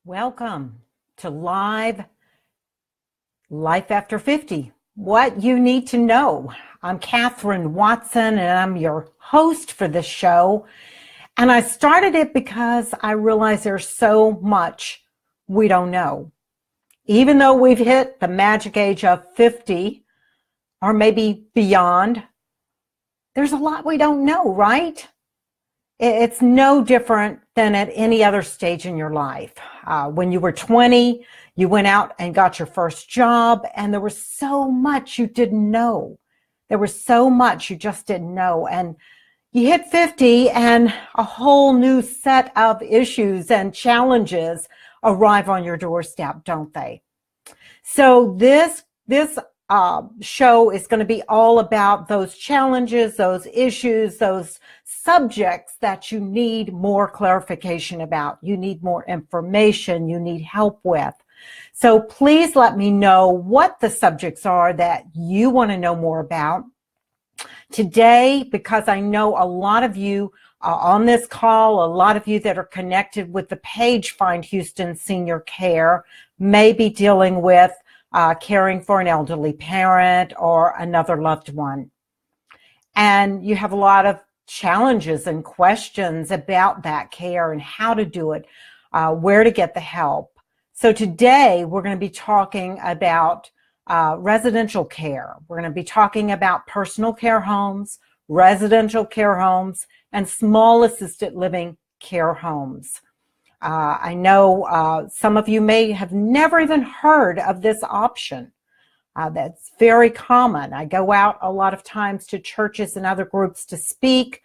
Welcome to Live Life After 50, What You Need to Know. I'm Katherine Watson, and I'm your host for this show. And I started it because I realize there's so much we don't know. Even though we've hit the magic age of 50, or maybe beyond, there's a lot we don't know, right? It's no different than at any other stage in your life. When you were 20, you went out and got your first job, and there was so much you didn't know. There was so much you just didn't know. And you hit 50, and a whole new set of issues and challenges arrive on your doorstep, don't they? So this show is going to be all about those challenges, those issues, those subjects that you need more clarification about. You need more information, you need help with. So please let me know what the subjects are that you want to know more about. Today, because I know a lot of you on this call, a lot of you that are connected with the page Find Houston Senior Care may be dealing with caring for an elderly parent or another loved one. And you have a lot of challenges and questions about that care and how to do it, where to get the help. So today we're going to be talking about residential care. We're going to be talking about personal care homes, residential care homes, and small assisted living care homes. I know some of you may have never even heard of this option. That's very common. I go out a lot of times to churches and other groups to speak,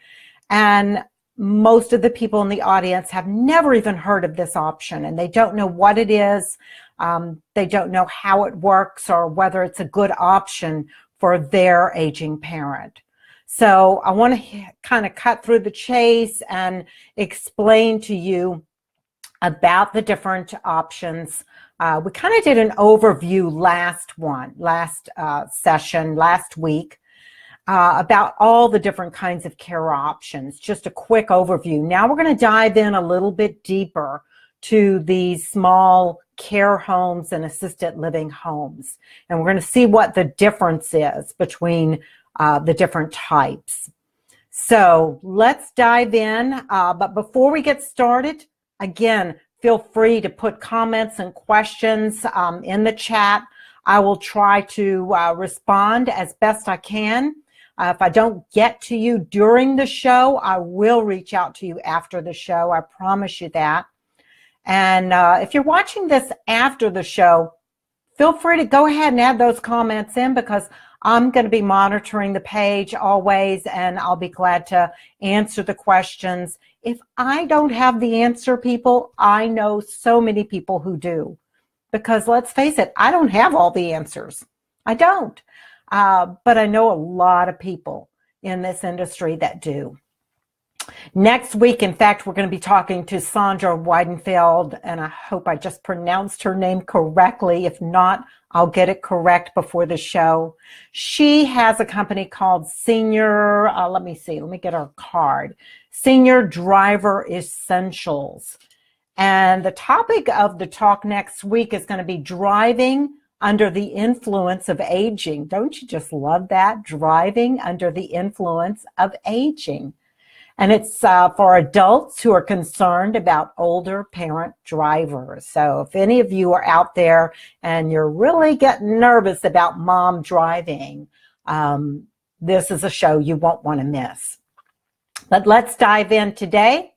and most of the people in the audience have never even heard of this option, and they don't know what it is. They don't know how it works or whether it's a good option for their aging parent. So I want to kind of cut through the chase and explain to you about the different options. We kind of did an overview last session, last week, about all the different kinds of care options, just a quick overview. Now we're going to dive in a little bit deeper to these small care homes and assisted living homes. And we're going to see what the difference is between the different types. So let's dive in. But before we get started, again, feel free to put comments and questions in the chat. I will try to respond as best I can. If I don't get to you during the show, I will reach out to you after the show. I promise you that. And if you're watching this after the show, feel free to go ahead and add those comments in, because I'm going to be monitoring the page always, and I'll be glad to answer the questions. If I don't have the answer, people, I know so many people who do. Because let's face it, I don't have all the answers. I don't. But I know a lot of people in this industry that do. Next week, in fact, we're going to be talking to Sandra Weidenfeld, and I hope I just pronounced her name correctly. If not, I'll get it correct before the show. She has a company called Senior, let me get her card. Senior Driver Essentials. And the topic of the talk next week is going to be driving under the influence of aging. Don't you just love that? Driving under the influence of aging. And it's for adults who are concerned about older parent drivers. So if any of you are out there and you're really getting nervous about mom driving, this is a show you won't want to miss. But let's dive in today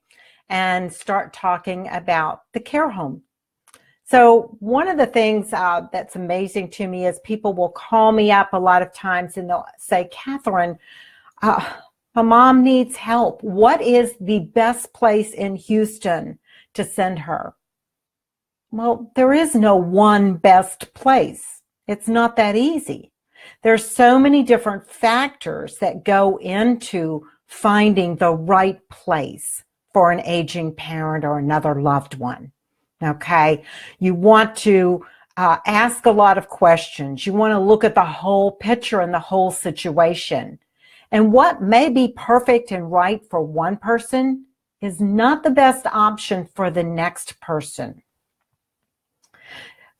and start talking about the care home. So one of the things that's amazing to me is people will call me up a lot of times and they'll say, Katherine, my mom needs help. What is the best place in Houston to send her? Well, there is no one best place. It's not that easy. There's so many different factors that go into finding the right place for an aging parent or another loved one. Okay? You want to ask a lot of questions. You want to look at the whole picture and the whole situation. And what may be perfect and right for one person is not the best option for the next person.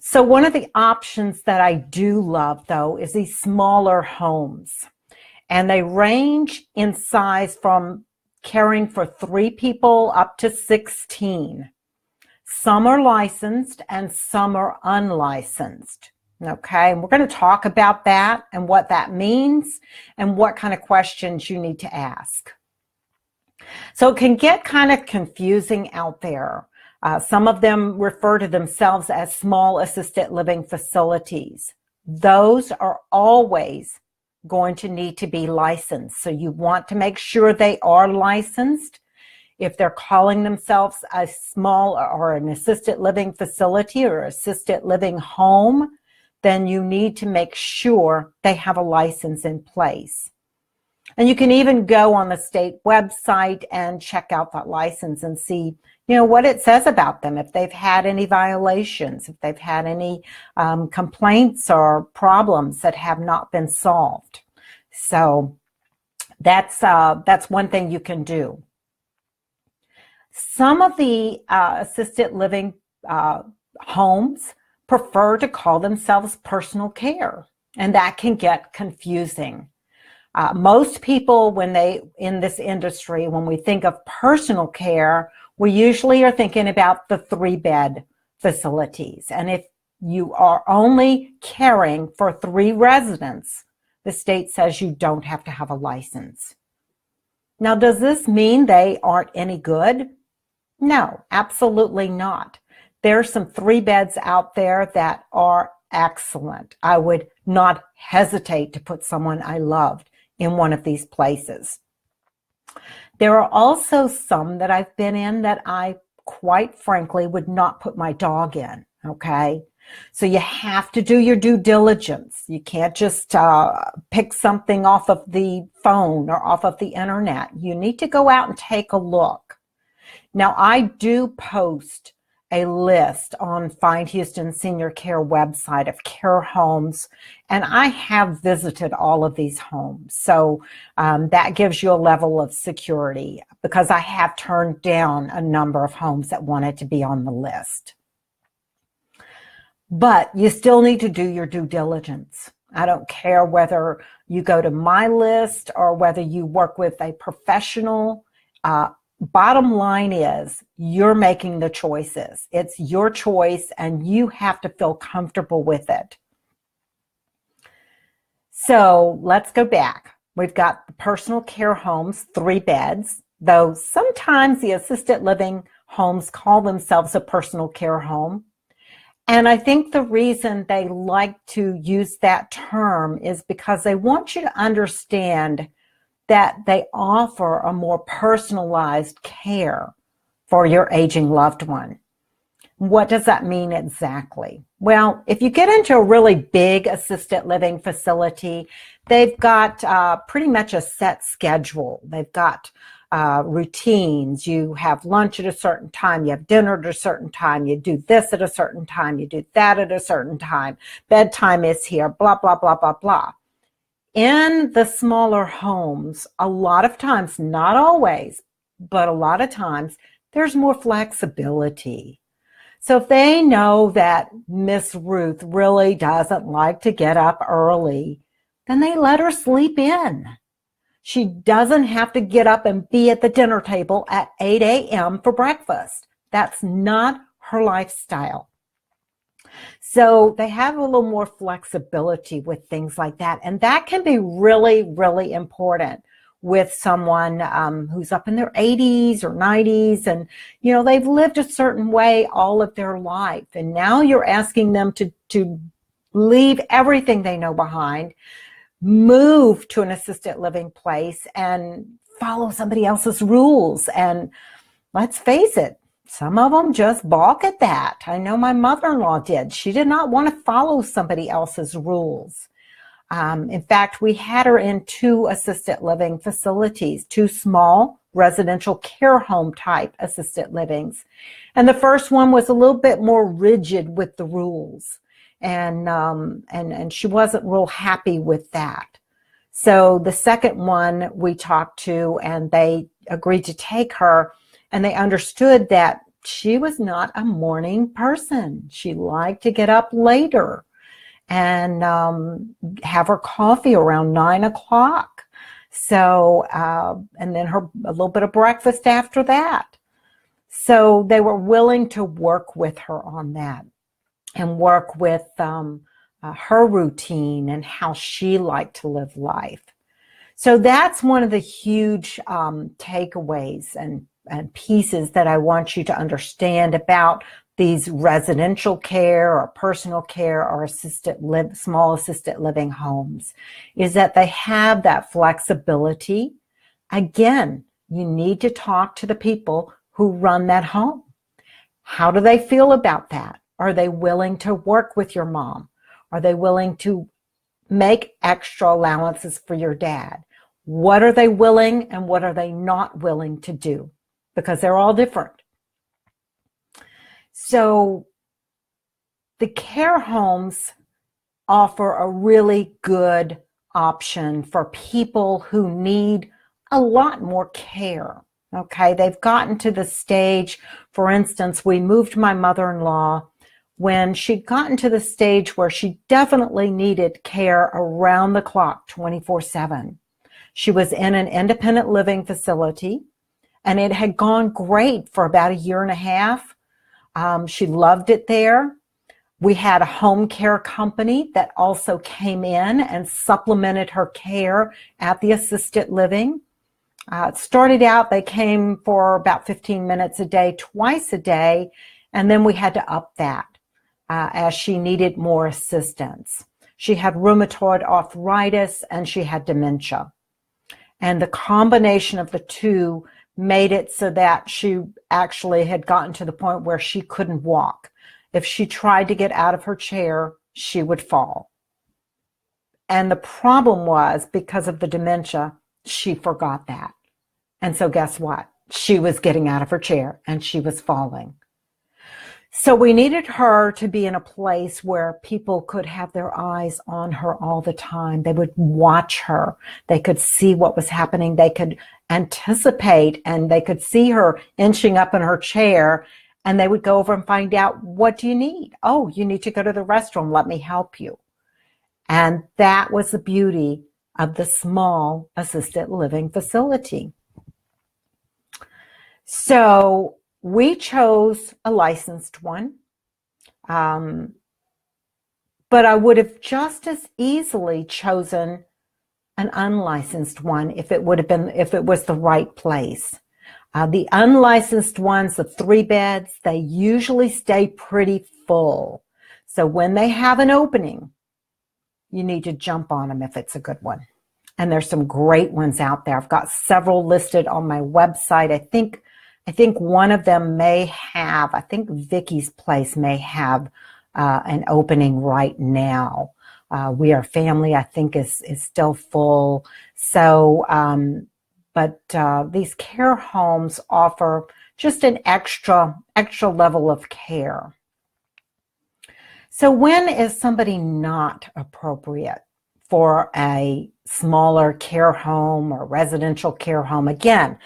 So one of the options that I do love, though, is these smaller homes. And they range in size from caring for 3 people up to 16. Some are licensed and some are unlicensed. Okay, and we're going to talk about that and what that means and what kind of questions you need to ask. So it can get kind of confusing out there. Some of them refer to themselves as small assisted living facilities. Those are always going to need to be licensed. So you want to make sure they are licensed. If they're calling themselves a small or an assisted living facility or assisted living home, then you need to make sure they have a license in place. And you can even go on the state website and check out that license and see, what it says about them, if they've had any violations, if they've had any complaints or problems that have not been solved. So that's one thing you can do. Some of the assisted living homes prefer to call themselves personal care, and that can get confusing. Most people, in this industry, when we think of personal care, we usually are thinking about the 3-bed facilities. And if you are only caring for 3 residents, the state says you don't have to have a license. Now, does this mean they aren't any good? No, absolutely not. There's some 3 beds out there that are excellent. I would not hesitate to put someone I loved in one of these places. There are also some that I've been in that I, quite frankly, would not put my dog in, okay? So you have to do your due diligence. You can't just pick something off of the phone or off of the internet. You need to go out and take a look. Now, I do post a list on Find Houston Senior Care website of care homes, and I have visited all of these homes. So that gives you a level of security, because I have turned down a number of homes that wanted to be on the list. But you still need to do your due diligence. I don't care whether you go to my list or whether you work with a professional. Bottom line is, you're making the choices. It's your choice, and you have to feel comfortable with it. So let's go back. We've got the personal care homes, 3 beds, though sometimes the assisted living homes call themselves a personal care home. And I think the reason they like to use that term is because they want you to understand that they offer a more personalized care for your aging loved one. What does that mean exactly? Well, if you get into a really big assisted living facility, they've got pretty much a set schedule. They've got routines. You have lunch at a certain time, you have dinner at a certain time, you do this at a certain time, you do that at a certain time, bedtime is here, blah, blah, blah, blah, blah. In the smaller homes, a lot of times, not always, but a lot of times, there's more flexibility. So if they know that Miss Ruth really doesn't like to get up early, then they let her sleep in. She doesn't have to get up and be at the dinner table at 8 a.m. for breakfast. That's not her lifestyle. So they have a little more flexibility with things like that. And that can be really, really important with someone who's up in their 80s or 90s. And, they've lived a certain way all of their life. And now you're asking them to leave everything they know behind, move to an assisted living place, and follow somebody else's rules. And let's face it, some of them just balk at that. I know my mother-in-law did. She did not want to follow somebody else's rules. In fact, we had her in 2 assisted living facilities, 2 small residential care home type assisted livings. And the first one was a little bit more rigid with the rules. And she wasn't real happy with that. So the second one we talked to, and they agreed to take her, and they understood that she was not a morning person. She liked to get up later and have her coffee around 9 o'clock. So, and then a little bit of breakfast after that. So they were willing to work with her on that and work with her routine and how she liked to live life. So that's one of the huge takeaways and pieces that I want you to understand about these residential care or personal care or small assisted living homes, is that they have that flexibility. Again, you need to talk to the people who run that home. How do they feel about that? Are they willing to work with your mom? Are they willing to make extra allowances for your dad? What are they willing and what are they not willing to do? Because they're all different. So the care homes offer a really good option for people who need a lot more care. Okay, they've gotten to the stage, for instance, we moved my mother-in-law when she'd gotten to the stage where she definitely needed care around the clock, 24/7. She was in an independent living facility, and it had gone great for about a year and a half. She loved it there. We had a home care company that also came in and supplemented her care at the assisted living. It started out, they came for about 15 minutes a day, twice a day, and then we had to up that as she needed more assistance. She had rheumatoid arthritis and she had dementia. And the combination of the two made it so that she actually had gotten to the point where she couldn't walk. If she tried to get out of her chair, she would fall. And the problem was, because of the dementia, she forgot that. And so guess what? She was getting out of her chair and she was falling. So we needed her to be in a place where people could have their eyes on her all the time. They would watch her. They could see what was happening. They could anticipate and they could see her inching up in her chair, and they would go over and find out, what do you need? Oh, you need to go to the restroom. Let me help you. And that was the beauty of the small assisted living facility. So we chose a licensed one, but I would have just as easily chosen an unlicensed one if it was the right place. The unlicensed ones, the 3 beds, they usually stay pretty full. So when they have an opening, you need to jump on them if it's a good one. And there's some great ones out there. I've got several listed on my website. I think one of them may have, I think Vicky's Place may have an opening right now. We Are Family, I think, is still full. So, but these care homes offer just an extra level of care. So when is somebody not appropriate for a smaller care home or residential care home? Again,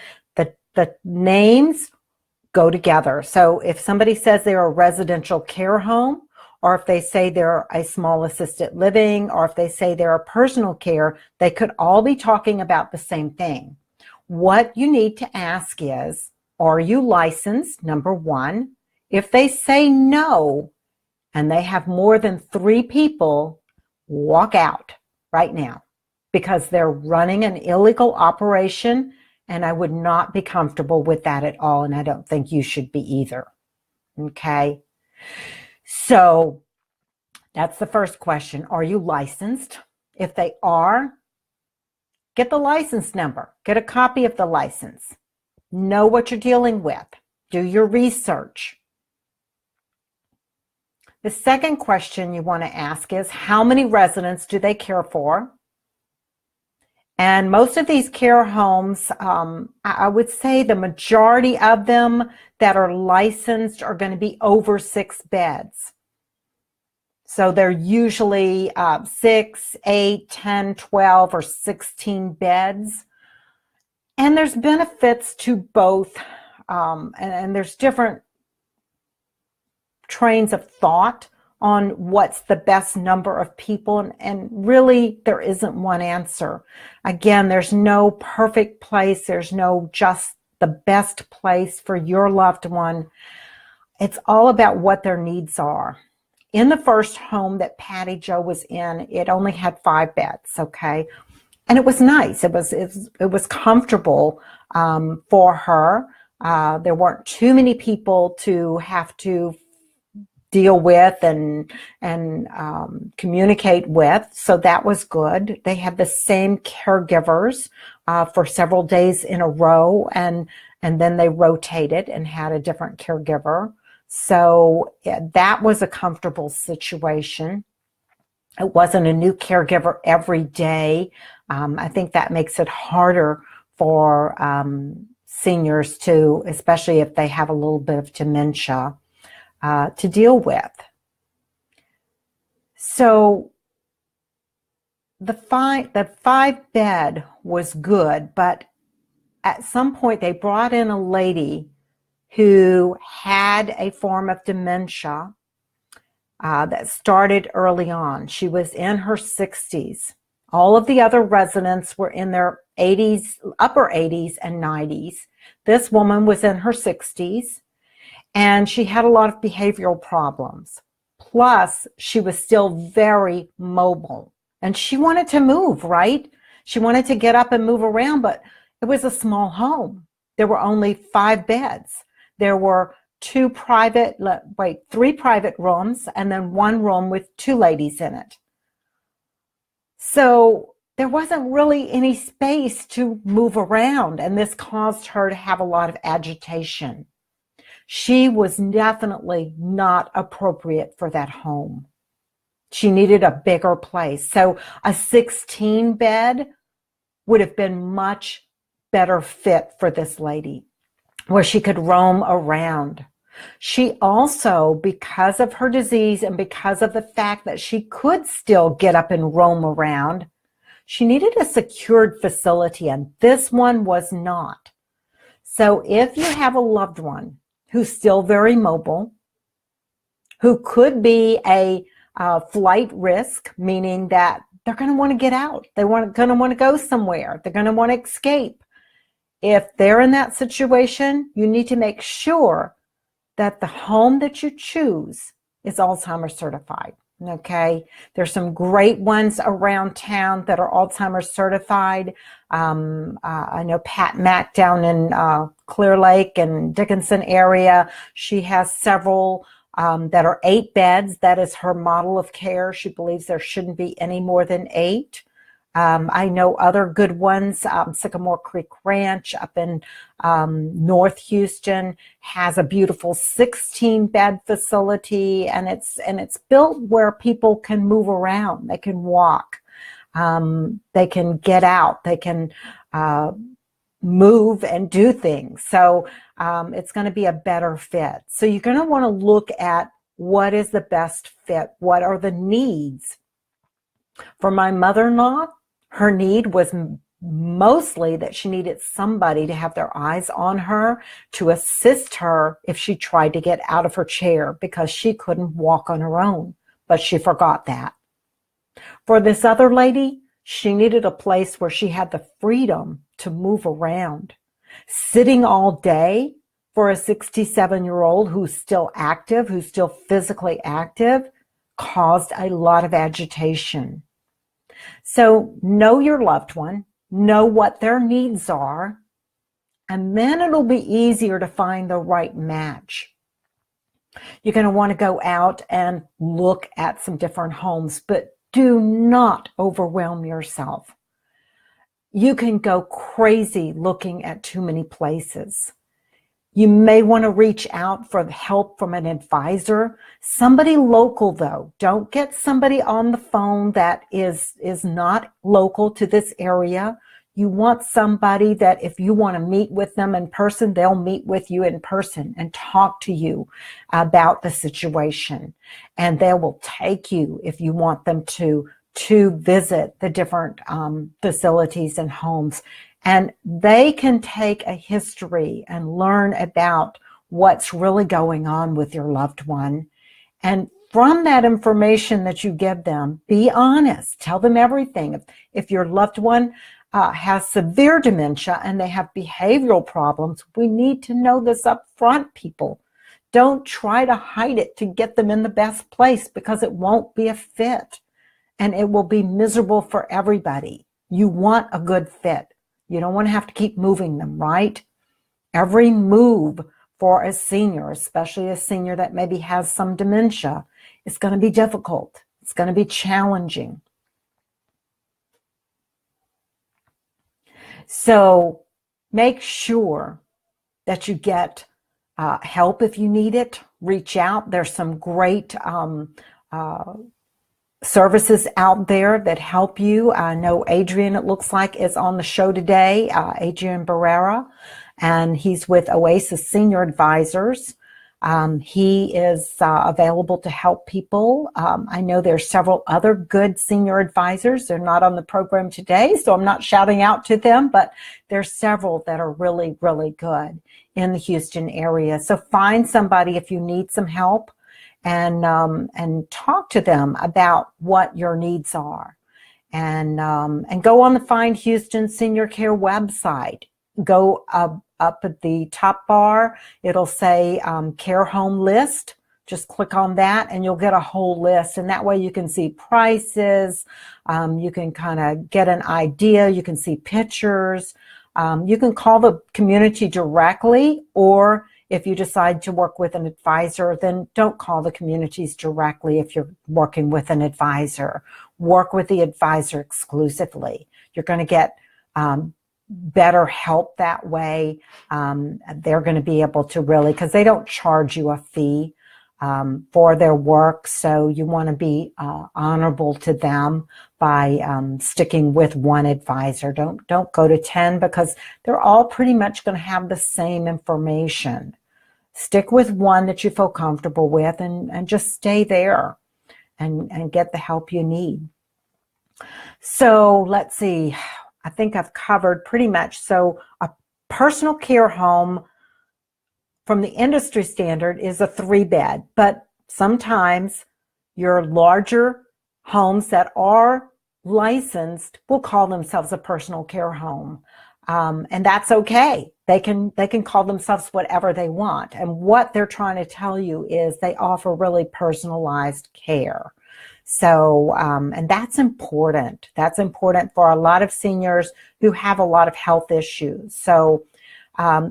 the names go together. So if somebody says they're a residential care home, or if they say they're a small assisted living, or if they say they're a personal care, they could all be talking about the same thing. What you need to ask is, are you licensed? Number one. If they say no, and they have more than 3 people, walk out right now, because they're running an illegal operation, and I would not be comfortable with that at all, and I don't think you should be either. Okay? So that's the first question. Are you licensed? If they are, get the license number. Get a copy of the license. Know what you're dealing with. Do your research. The second question you want to ask is, how many residents do they care for? And most of these care homes, I would say the majority of them that are licensed are going to be over 6 beds. So they're usually 6, 8, 10, 12, or 16 beds. And there's benefits to both, and there's different trains of thought on what's the best number of people, and really there isn't one answer. Again, there's no perfect place. There's no just the best place for your loved one. It's all about what their needs are. In the first home that Patty Jo was in, it only had 5 beds, okay? And it was nice. It was comfortable for her. There weren't too many people to have to deal with and communicate with, so that was good. They had the same caregivers for several days in a row, and then they rotated and had a different caregiver. So that was a comfortable situation. It wasn't a new caregiver every day. I think that makes it harder for seniors to, especially if they have a little bit of dementia, to deal with. So the 5 bed was good, but at some point they brought in a lady who had a form of dementia that started early on. She was in her 60s. All of the other residents were in their 80s, upper 80s and 90s. This woman was in her 60s, and she had a lot of behavioral problems. Plus, she was still very mobile, and she wanted to move, right? She wanted to get up and move around, but it was a small home. There were only 5 beds. There were 3 private rooms, and then 1 room with 2 ladies in it. So there wasn't really any space to move around, and this caused her to have a lot of agitation. She was definitely not appropriate for that home. She needed a bigger place. So a 16 bed would have been much better fit for this lady, where she could roam around. She also, because of her disease and because of the fact that she could still get up and roam around, she needed a secured facility, and this one was not. So if you have a loved one who's still very mobile, who could be a flight risk, meaning that they're going to want to get out, they're going to want to go somewhere, they're going to want to escape. If they're in that situation, you need to make sure that the home that you choose is Alzheimer's certified, okay? There's some great ones around town that are Alzheimer's certified. I know Pat Mack down in Clear Lake and Dickinson area. She has several that are 8 beds. That is her model of care. She believes there shouldn't be any more than 8. I know other good ones. Sycamore Creek Ranch up in North Houston has a beautiful 16-bed facility, and it's built where people can move around. They can walk. They can get out. They can move and do things. So it's going to be a better fit. So you're going to want to look at what is the best fit. What are the needs? For my mother-in-law, her need was mostly that she needed somebody to have their eyes on her to assist her if she tried to get out of her chair, because she couldn't walk on her own, but she forgot that. For this other lady, she needed a place where she had the freedom to move around. Sitting all day for a 67-year-old who's still active, who's still physically active, caused a lot of agitation. So know your loved one, know what their needs are, and then it'll be easier to find the right match. You're going to want to go out and look at some different homes, but do not overwhelm yourself. You can go crazy looking at too many places. You may want to reach out for help from an advisor, somebody local though. Don't get somebody on the phone that is not local to this area. You want somebody that if you want to meet with them in person, they'll meet with you in person and talk to you about the situation. And they will take you, if you want them to visit the different facilities and homes. And they can take a history and learn about what's really going on with your loved one. And from that information that you give them, be honest. Tell them everything. If your loved one has severe dementia and they have behavioral problems, we need to know this up front, people. Don't try to hide it to get them in the best place, because it won't be a fit and it will be miserable for everybody. You want a good fit. You don't want to have to keep moving them, right? Every move for a senior, especially a senior that maybe has some dementia, is going to be difficult. It's going to be challenging. So make sure that you get help if you need it. Reach out. There's some great services out there that help you. I know Adrian, it looks like, is on the show today, Adrian Barrera, and he's with Oasis Senior Advisors. He is available to help people. I know there's several other good senior advisors. They're not on the program today, so I'm not shouting out to them, but there's several that are really, really good in the Houston area. So find somebody if you need some help, and talk to them about what your needs are, and go on the Find Houston Senior Care website. Go up at the top bar, it'll say care home list. Just click on that and you'll get a whole list, and that way you can see prices, you can kind of get an idea, you can see pictures, you can call the community directly, or if you decide to work with an advisor, then don't call the communities directly. If you're working with an advisor, work with the advisor exclusively. You're going to get better help that way. They're going to be able to really, because they don't charge you a fee for their work, so you want to be honorable to them by sticking with one advisor. Don't go to 10, because they're all pretty much going to have the same information. Stick with one that you feel comfortable with, and just stay there and get the help you need. So let's see. I think I've covered pretty much. So a personal care home from the industry standard is a 3-bed, but sometimes your larger homes that are licensed will call themselves a personal care home. And that's okay. They can call themselves whatever they want. And what they're trying to tell you is they offer really personalized care. So, and that's important. That's important for a lot of seniors who have a lot of health issues. So,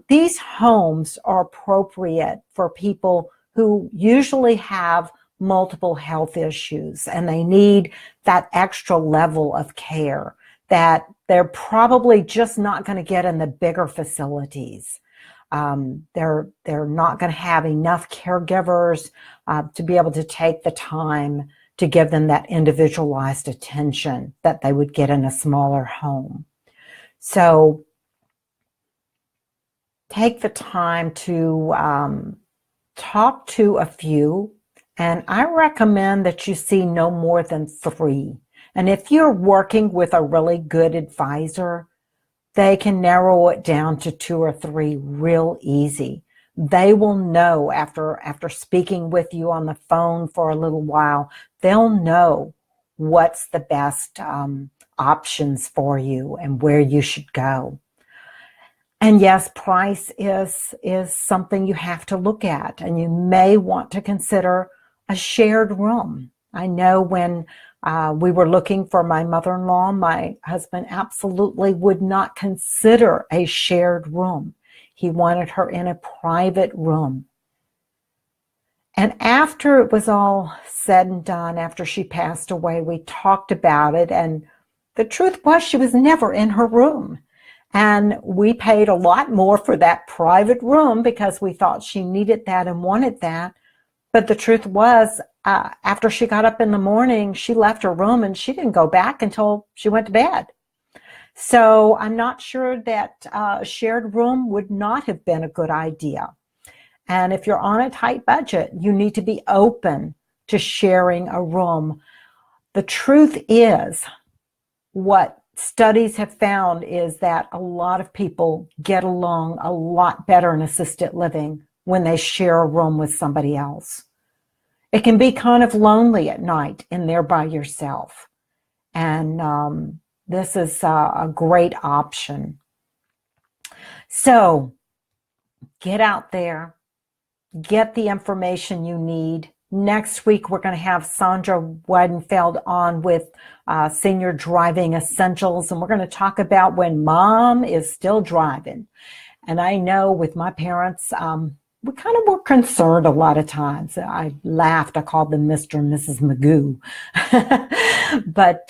these homes are appropriate for people who usually have multiple health issues, and they need that extra level of care that they're probably just not going to get in the bigger facilities. They're not going to have enough caregivers to be able to take the time to give them that individualized attention that they would get in a smaller home. So take the time to talk to a few, and I recommend that you see no more than 3. And if you're working with a really good advisor, they can narrow it down to 2 or 3 real easy. They will know after speaking with you on the phone for a little while, they'll know what's the best options for you and where you should go. And yes, price is something you have to look at, and you may want to consider a shared room. I know when we were looking for my mother-in-law, my husband absolutely would not consider a shared room. He wanted her in a private room. And after it was all said and done, after she passed away, we talked about it, and the truth was she was never in her room. And we paid a lot more for that private room because we thought she needed that and wanted that. But the truth was, after she got up in the morning, she left her room and she didn't go back until she went to bed. So I'm not sure that a shared room would not have been a good idea. And if you're on a tight budget, you need to be open to sharing a room. The truth is, what studies have found is that a lot of people get along a lot better in assisted living when they share a room with somebody else. It can be kind of lonely at night in there by yourself. And this is a great option. So get out there, get the information you need. Next week, we're going to have Sandra Weidenfeld on with Senior Driving Essentials, and we're going to talk about when mom is still driving. And I know with my parents, we kind of were concerned a lot of times. I laughed. I called them Mr. and Mrs. Magoo. But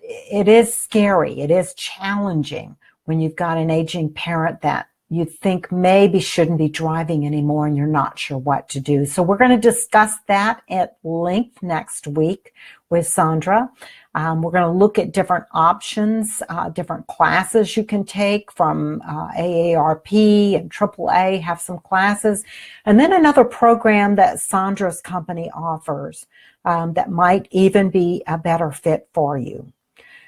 it is scary. It is challenging when you've got an aging parent that you think maybe shouldn't be driving anymore and you're not sure what to do. So we're going to discuss that at length next week with Sandra. We're going to look at different options, different classes you can take from AARP and AAA, have some classes. And then another program that Sandra's company offers that might even be a better fit for you.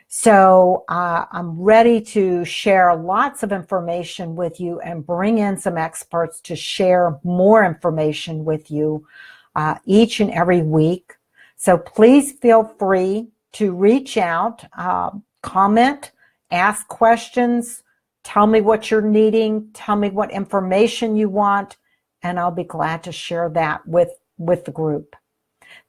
So I'm ready to share lots of information with you and bring in some experts to share more information with you each and every week. So please feel free to reach out, comment, ask questions, tell me what you're needing, tell me what information you want, and I'll be glad to share that with the group.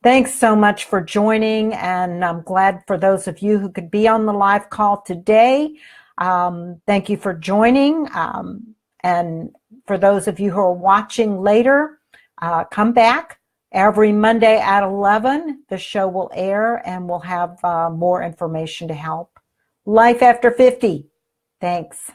Thanks so much for joining, and I'm glad for those of you who could be on the live call today. Thank you for joining, and for those of you who are watching later, come back. Every Monday at 11, the show will air, and we'll have more information to help. Life After 50. Thanks.